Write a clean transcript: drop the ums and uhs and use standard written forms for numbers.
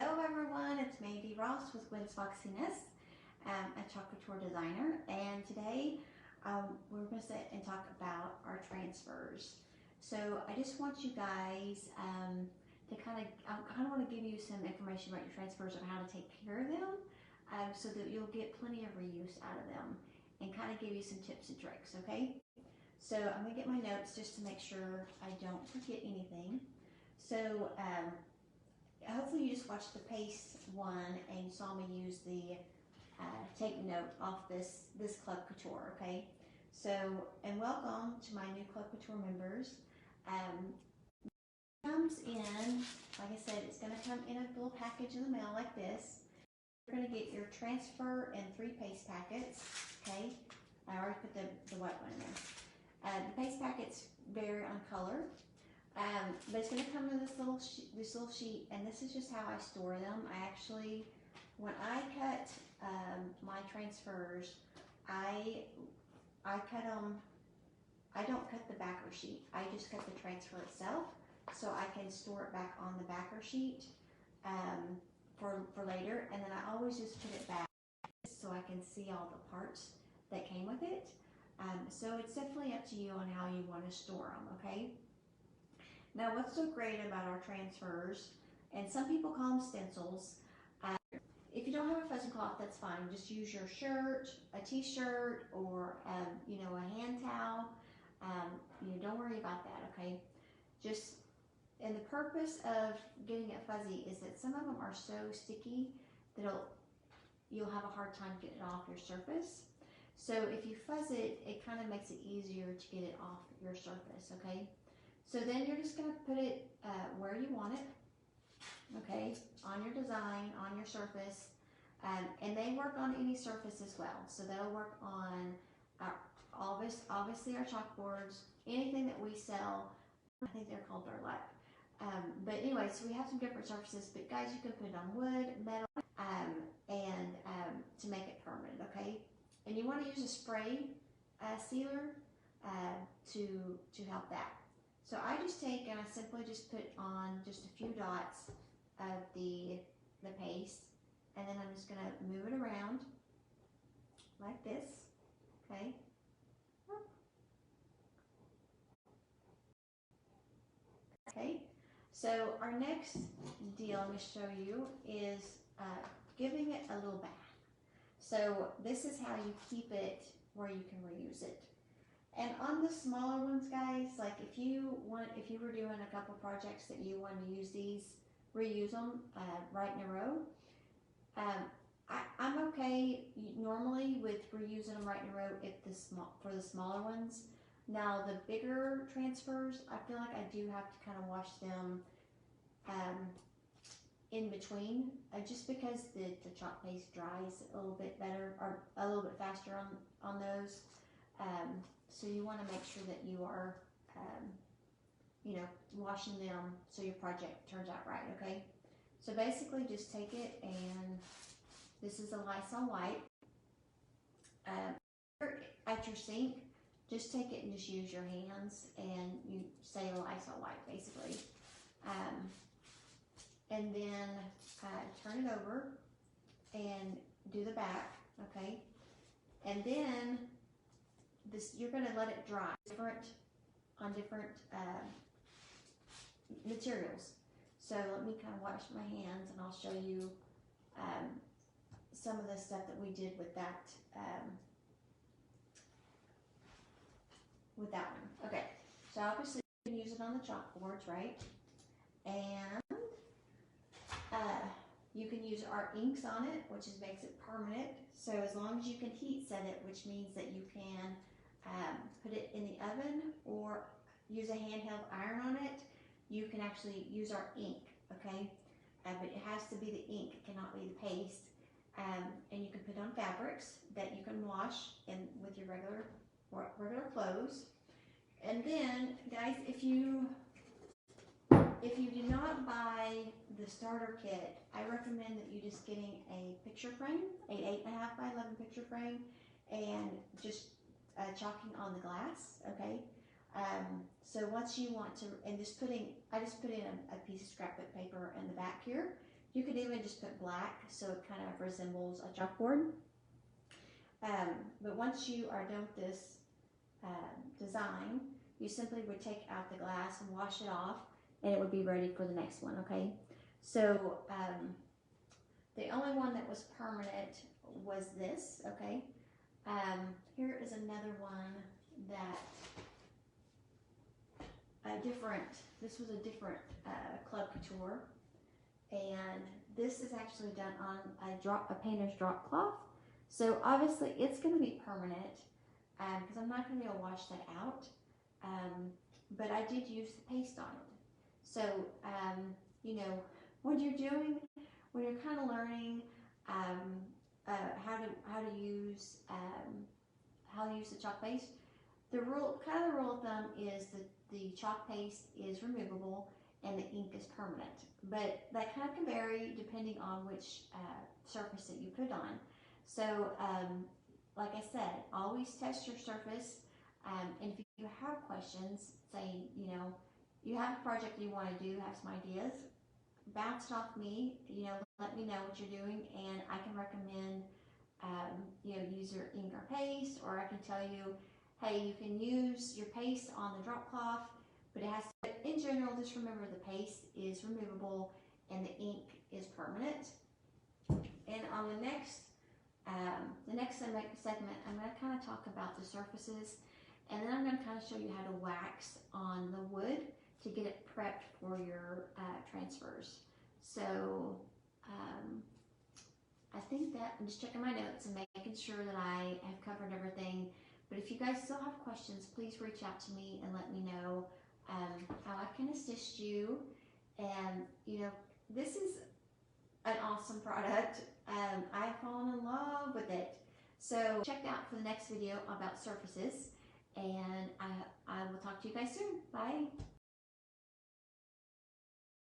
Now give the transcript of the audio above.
Hello everyone, it's Mandy Ross with Gwen's Foxiness, a Chalk Couture designer, and today we're going to sit and talk about our transfers. So I just want you guys to kind of want to give you some information about your transfers and how to take care of them, so that you'll get plenty of reuse out of them, and kind of give you some tips and tricks. Okay, so I'm going to get my notes just to make sure I don't forget anything. So hopefully you just watched the paste one and you saw me use the take note off this Club Couture. Okay, so, and welcome to my new Club Couture members. Comes in, like I said, it's going to come in a little package in the mail like this. You're going to get your transfer and 3 paste packets. Okay, I already put the white one in there. The paste packets vary on color. But it's going to come in this little sheet, and this is just how I store them. I actually, when I cut my transfers, I cut them. I don't cut the backer sheet. I just cut the transfer itself, so I can store it back on the backer sheet for later. And then I always just put it back so I can see all the parts that came with it. So it's definitely up to you on how you want to store them. Okay. Now, what's so great about our transfers, and some people call them stencils, if you don't have a fuzzy cloth, that's fine. Just use your shirt, a t-shirt, or a hand towel. Don't worry about that, okay? And the purpose of getting it fuzzy is that some of them are so sticky that you'll have a hard time getting it off your surface. So if you fuzz it, it kind of makes it easier to get it off your surface, okay? So then you're just going to put it where you want it, okay, on your design, on your surface, and they work on any surface as well. So they'll work on obviously our chalkboards, anything that we sell. I think they're called burlap. But anyway, so we have some different surfaces, but guys, you can put it on wood, metal, and to make it permanent, okay? And you want to use a spray sealer to help that. So I just take and I simply just put on just a few dots of the paste, and then I'm just going to move it around like this, okay? Okay, so our next deal I'm going to show you is giving it a little bath. So this is how you keep it where you can reuse it. And on the smaller ones, guys, like if you were doing a couple projects that you wanted to use these, reuse them right in a row, I'm okay normally with reusing them right in a row for the smaller ones. Now the bigger transfers, I feel like I do have to kind of wash them in between, just because the chalk paste dries a little bit better, or a little bit faster on those. So you want to make sure that you are, washing them so your project turns out right, okay? So basically just take it, and this is a Lysol wipe. At your sink, just take it and just use your hands, and you say a Lysol wipe, basically. And then turn it over and do the back, okay? And then you're going to let it dry on different materials. So let me kind of wash my hands, and I'll show you some of the stuff that we did with that one. Okay, so obviously you can use it on the chalkboards, right? And you can use our inks on it, which makes it permanent. So as long as you can heat set it, which means that you can put it in the oven or use a handheld iron on it, you can actually use our ink, okay? But it has to be the ink, it cannot be the paste. And you can put on fabrics that you can wash with your regular clothes. And then, guys, if you do not buy the starter kit, I recommend that you just getting a picture frame, an 8.5 by 11 picture frame, and just chalking on the glass, okay? So once you want to, and I just put in a piece of scrapbook paper in the back here, You could even just put black so it kind of resembles a chalkboard. But once you are done with this design, you simply would take out the glass and wash it off, and it would be ready for the next one, okay? So the only one that was permanent was this, okay? Here is another one that this was a different Chalk Couture, and this is actually done on a painter's drop cloth. So obviously it's going to be permanent because I'm not going to be able to wash that out, but I did use the paste on it. So you know, when you're kind of learning how to use the chalk paste, the rule of thumb is that the chalk paste is removable and the ink is permanent, but that kind of can vary depending on which surface that you put on. So like I said, always test your surface, and if you have questions, say you have a project you want to do, have some ideas, bounce it off me, let me know what you're doing, and I can recommend use your ink or paste, or I can tell you, hey, you can use your paste on the drop cloth, but in general, just remember the paste is removable and the ink is permanent. And on the next segment, I'm going to kind of talk about the surfaces, and then I'm going to kind of show you how to wax on the wood to get it prepped for your transfers. So I think that I'm just checking my notes and making sure that I have covered everything. But if you guys still have questions, please reach out to me and let me know how I can assist you. And this is an awesome product. I've fallen in love with it. So check out for the next video about surfaces, and I will talk to you guys soon. Bye.